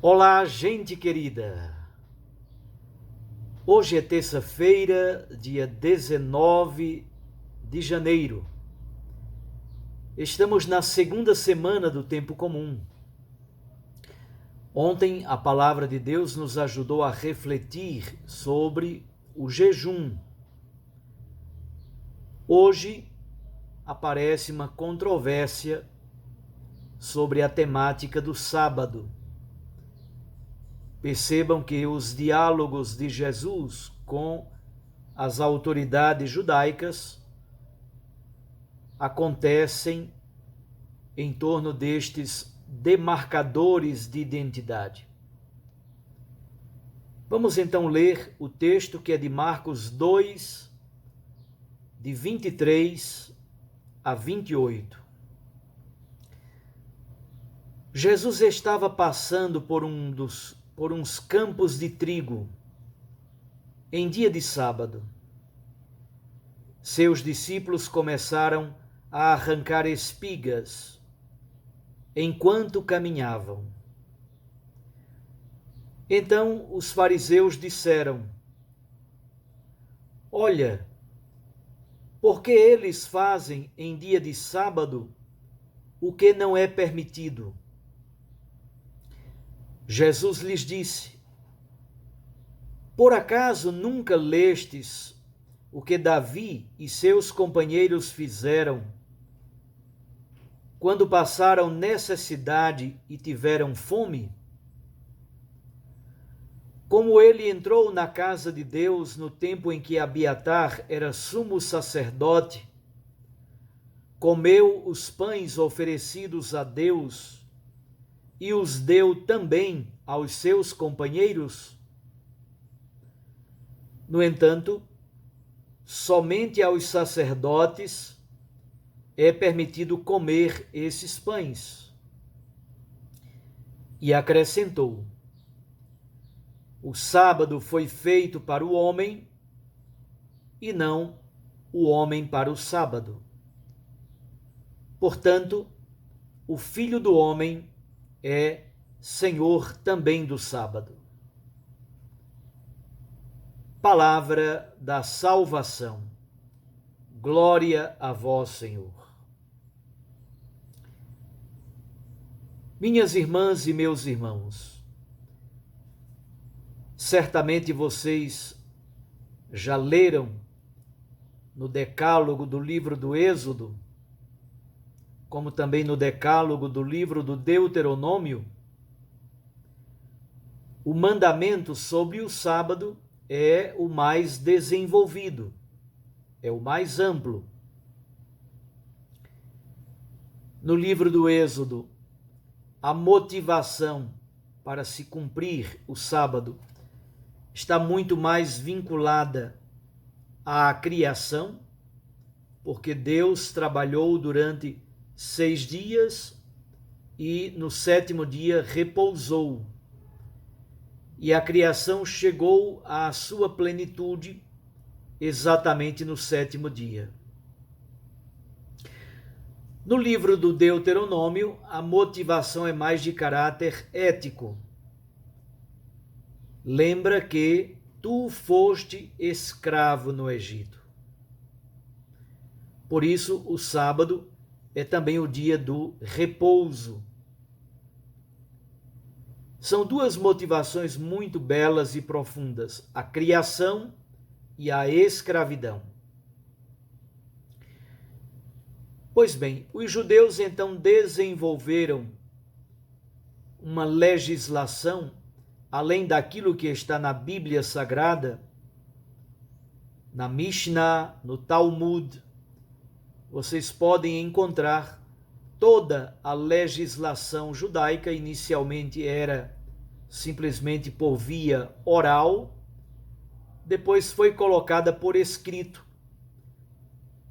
Olá, gente querida! Hoje é terça-feira, dia 19 de janeiro. Estamos na segunda semana do tempo comum. Ontem a palavra de Deus nos ajudou a refletir sobre o jejum. Hoje aparece uma controvérsia sobre a temática do sábado. Percebam que os diálogos de Jesus com as autoridades judaicas acontecem em torno destes demarcadores de identidade. Vamos então ler o texto que é de Marcos 2, de 23 a 28. Jesus estava passando por uns campos de trigo em dia de sábado. Seus discípulos começaram a arrancar espigas enquanto caminhavam. Então os fariseus disseram: Olha, por que eles fazem em dia de sábado o que não é permitido? Jesus lhes disse: Por acaso nunca lestes o que Davi e seus companheiros fizeram quando passaram necessidade e tiveram fome? Como ele entrou na casa de Deus no tempo em que Abiatar era sumo sacerdote, comeu os pães oferecidos a Deus e os deu também aos seus companheiros? No entanto, somente aos sacerdotes é permitido comer esses pães. E acrescentou: O sábado foi feito para o homem e não o homem para o sábado. Portanto, o Filho do Homem é Senhor também do sábado. Palavra da salvação. Glória a vós, Senhor. Minhas irmãs e meus irmãos, certamente vocês já leram no decálogo do livro do Êxodo, como também no decálogo do livro do Deuteronômio, o mandamento sobre o sábado é o mais desenvolvido, é o mais amplo. No livro do Êxodo, a motivação para se cumprir o sábado está muito mais vinculada à criação, porque Deus trabalhou durante 6 dias e no 7º dia repousou. E a criação chegou à sua plenitude exatamente no 7º dia. No livro do Deuteronômio, a motivação é mais de caráter ético. Lembra que tu foste escravo no Egito. Por isso, o sábado é também o dia do repouso. São duas motivações muito belas e profundas: a criação e a escravidão. Pois bem, os judeus então desenvolveram uma legislação, além daquilo que está na Bíblia Sagrada, na Mishnah, no Talmud. Vocês podem encontrar toda a legislação judaica. Inicialmente era simplesmente por via oral, depois foi colocada por escrito.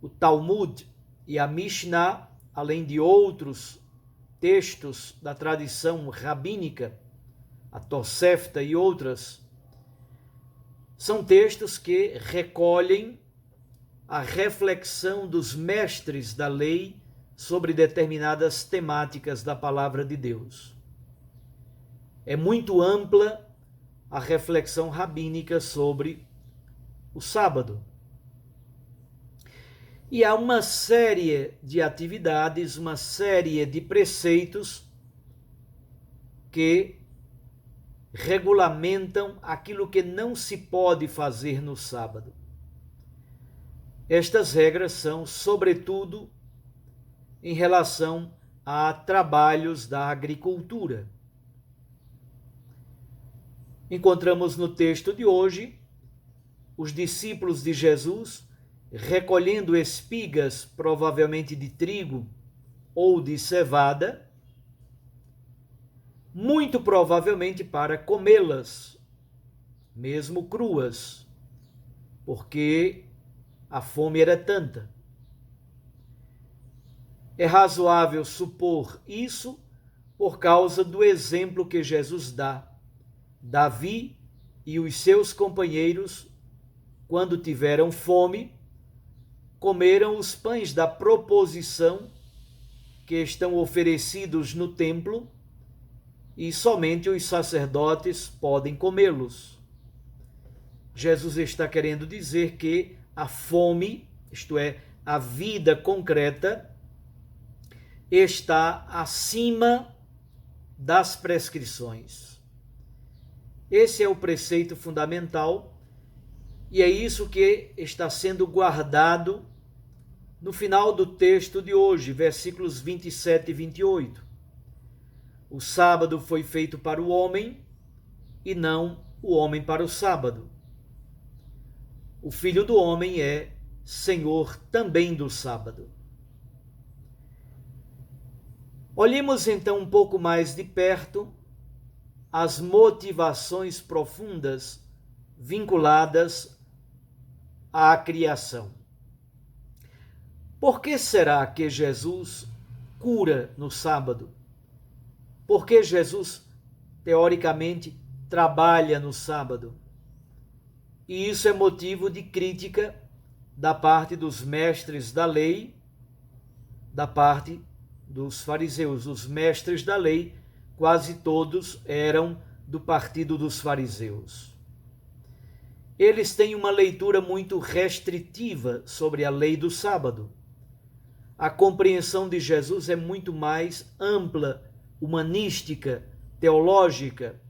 O Talmud e a Mishnah, além de outros textos da tradição rabínica, a Tosefta e outras, são textos que recolhem a reflexão dos mestres da lei sobre determinadas temáticas da palavra de Deus. É muito ampla a reflexão rabínica sobre o sábado. E há uma série de atividades, uma série de preceitos que regulamentam aquilo que não se pode fazer no sábado. Estas regras são, sobretudo, em relação a trabalhos da agricultura. Encontramos no texto de hoje os discípulos de Jesus recolhendo espigas, provavelmente de trigo ou de cevada, muito provavelmente para comê-las, mesmo cruas, porque a fome era tanta. É razoável supor isso por causa do exemplo que Jesus dá. Davi e os seus companheiros, quando tiveram fome, comeram os pães da proposição que estão oferecidos no templo e somente os sacerdotes podem comê-los. Jesus está querendo dizer que a fome, isto é, a vida concreta, está acima das prescrições. Esse é o preceito fundamental e é isso que está sendo guardado no final do texto de hoje, versículos 27 e 28. O sábado foi feito para o homem e não o homem para o sábado. O Filho do Homem é Senhor também do sábado. Olhemos então um pouco mais de perto as motivações profundas vinculadas à criação. Por que será que Jesus cura no sábado? Por que Jesus, teoricamente, trabalha no sábado? E isso é motivo de crítica da parte dos mestres da lei, da parte dos fariseus. Os mestres da lei, quase todos eram do partido dos fariseus. Eles têm uma leitura muito restritiva sobre a lei do sábado. A compreensão de Jesus é muito mais ampla, humanística, teológica.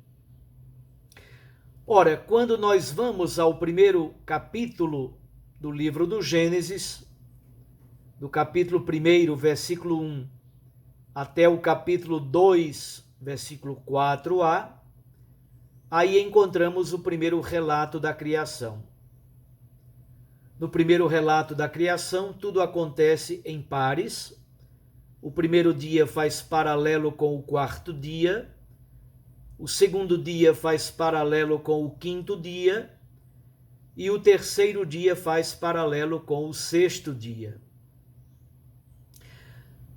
Ora, quando nós vamos ao primeiro capítulo do livro do Gênesis, do capítulo 1, versículo 1, até o capítulo 2, versículo 4a, aí encontramos o primeiro relato da criação. No primeiro relato da criação, tudo acontece em pares. O primeiro dia faz paralelo com o quarto dia, o segundo dia faz paralelo com o quinto dia, e o terceiro dia faz paralelo com o sexto dia.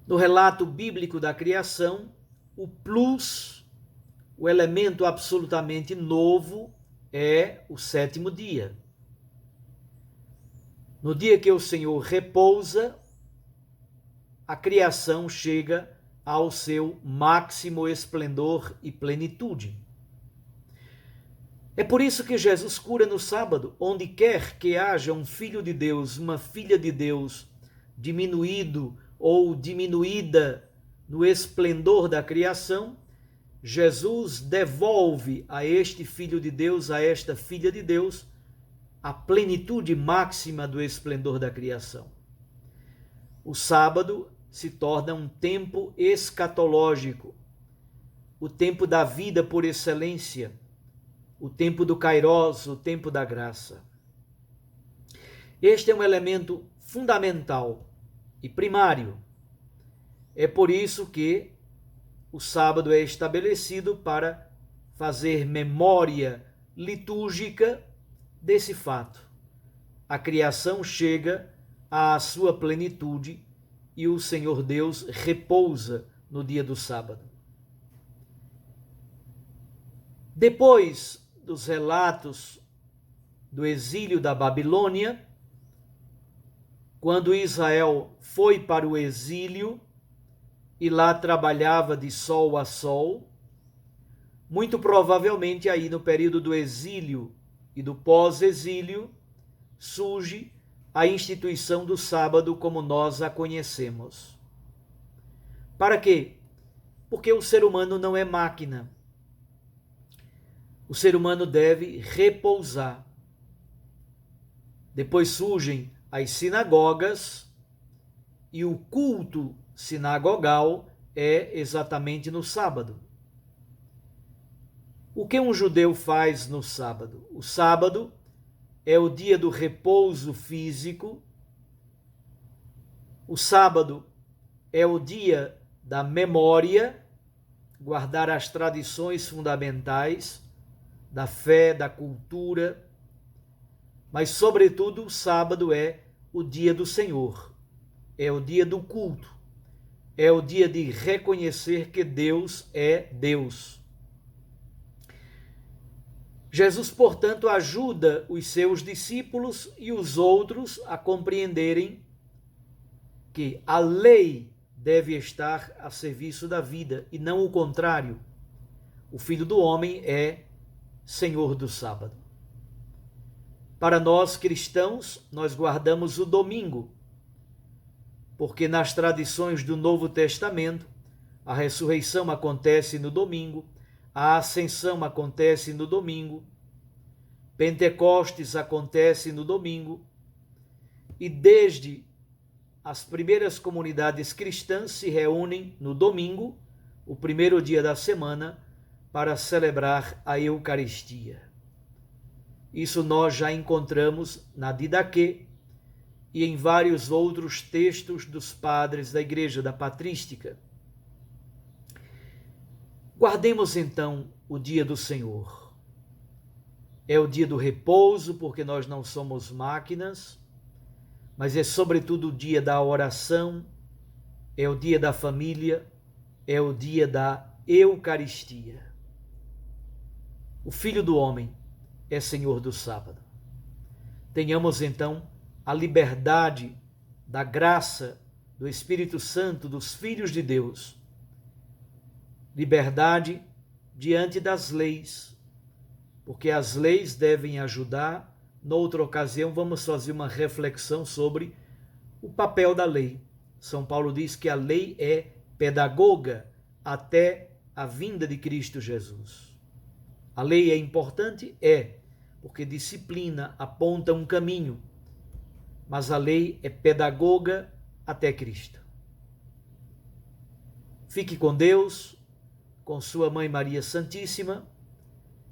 No relato bíblico da criação, o plus, o elemento absolutamente novo, é o sétimo dia. No dia que o Senhor repousa, a criação chega ao seu máximo esplendor e plenitude. É por isso que Jesus cura no sábado, onde quer que haja um filho de Deus, uma filha de Deus, diminuído ou diminuída no esplendor da criação, Jesus devolve a este filho de Deus, a esta filha de Deus, a plenitude máxima do esplendor da criação. O sábado se torna um tempo escatológico, o tempo da vida por excelência, o tempo do Kairos, o tempo da graça. Este é um elemento fundamental e primário. É por isso que o sábado é estabelecido para fazer memória litúrgica desse fato. A criação chega à sua plenitude e o Senhor Deus repousa no dia do sábado. Depois dos relatos do exílio da Babilônia, quando Israel foi para o exílio e lá trabalhava de sol a sol, Muito provavelmente aí no período do exílio e do pós-exílio surge a instituição do sábado como nós a conhecemos. Para quê? Porque o ser humano não é máquina. O ser humano deve repousar. Depois surgem as sinagogas e o culto sinagogal é exatamente no sábado. O que um judeu faz no sábado? O sábado é o dia do repouso físico. O sábado é o dia da memória, guardar as tradições fundamentais da fé, da cultura, mas, sobretudo, o sábado é o dia do Senhor, é o dia do culto, é o dia de reconhecer que Deus é Deus. Jesus, portanto, ajuda os seus discípulos e os outros a compreenderem que a lei deve estar a serviço da vida e não o contrário. O Filho do Homem é Senhor do sábado. Para nós cristãos, nós guardamos o domingo, porque nas tradições do Novo Testamento, a ressurreição acontece no domingo, a ascensão acontece no domingo, Pentecostes acontece no domingo, e desde as primeiras comunidades cristãs se reúnem no domingo, o primeiro dia da semana, para celebrar a Eucaristia. Isso nós já encontramos na Didaquê e em vários outros textos dos padres da Igreja da Patrística. Guardemos então o dia do Senhor. É o dia do repouso, porque nós não somos máquinas, mas é sobretudo o dia da oração, é o dia da família, é o dia da Eucaristia. O Filho do Homem é Senhor do sábado. Tenhamos então a liberdade da graça do Espírito Santo, dos filhos de Deus. Liberdade diante das leis, porque as leis devem ajudar. Noutra ocasião vamos fazer uma reflexão sobre o papel da lei. São Paulo diz que a lei é pedagoga até a vinda de Cristo Jesus. A lei é importante? É, porque disciplina, aponta um caminho, mas a lei é pedagoga até Cristo. Fique com Deus, com sua Mãe Maria Santíssima.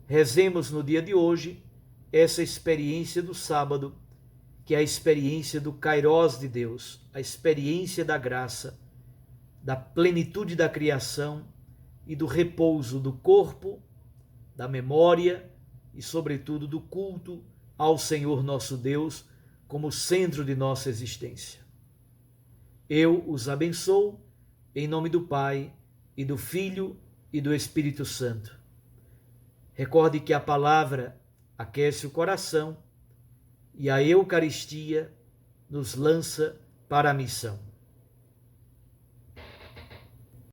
Rezemos no dia de hoje essa experiência do sábado, que é a experiência do Kairós de Deus, a experiência da graça, da plenitude da criação e do repouso do corpo, da memória e, sobretudo, do culto ao Senhor nosso Deus como centro de nossa existência. Eu os abençoo em nome do Pai e do Filho e do Espírito Santo. Recorde que a palavra aquece o coração e a Eucaristia nos lança para a missão.